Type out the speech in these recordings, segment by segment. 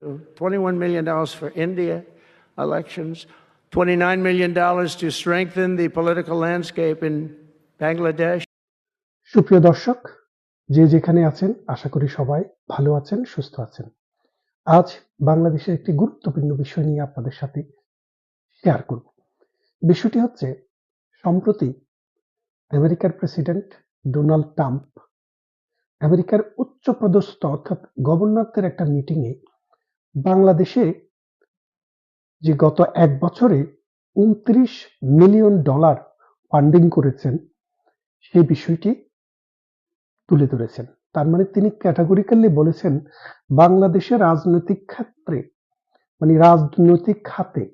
$21 million for India elections, $29 million to strengthen the political landscape in Bangladesh. সুপ্রিয় দর্শক, যে যেখানে আছেন আশা করি সবাই ভালো আছেন, সুস্থ আছেন। আজ বাংলাদেশের একটি গুরুত্বপূর্ণ বিষয় নিয়ে আপনাদের সাথে শেয়ার করব। বিষয়টি হচ্ছে, সম্প্রতি আমেরিকার প্রেসিডেন্ট ডোনাল্ড ট্রাম্প আমেরিকার উচ্চপদস্থ অর্থাৎ গভর্নরদের একটা মিটিংয়ে বাংলাদেশে যে গত এক বছরে $29 মিলিয়ন ফান্ডিং করেছেন সেই বিষয়টি তুলে ধরেছেন। তার মানে তিনি ক্যাটাগরিক্যালি বলেছেন, বাংলাদেশের রাজনৈতিক ক্ষেত্রে রাজনৈতিক খাতে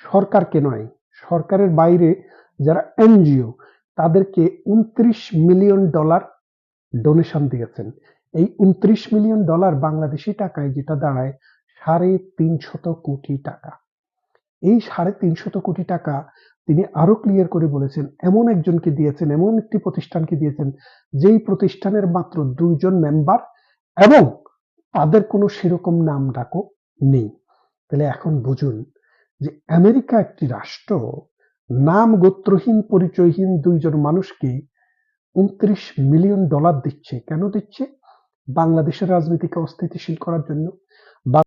সরকারকে নয়, সরকারের বাইরে যারা এনজিও তাদেরকে $29 মিলিয়ন ডোনেশন দিয়েছেন। এই $29 মিলিয়ন বাংলাদেশি টাকায় যেটা দাঁড়ায় 350 কোটি টাকা। এই 350 কোটি টাকা তিনি আরো ক্লিয়ার করে বলেছেন, এমন একজনকে দিয়েছেন, এমন একটি প্রতিষ্ঠানকে দিয়েছেন যেই প্রতিষ্ঠানের মাত্র 2 জন মেম্বার এবং তাদের কোনো সেরকম নাম ডাকও নেই। তাহলে এখন বুঝুন যে আমেরিকা একটি রাষ্ট্র নাম গোত্রহীন পরিচয়হীন 2 জন মানুষকে $29 মিলিয়ন দিচ্ছে। কেন দিচ্ছে? বাংলাদেশের রাজনীতিকে অস্থিতিশীল করার জন্য।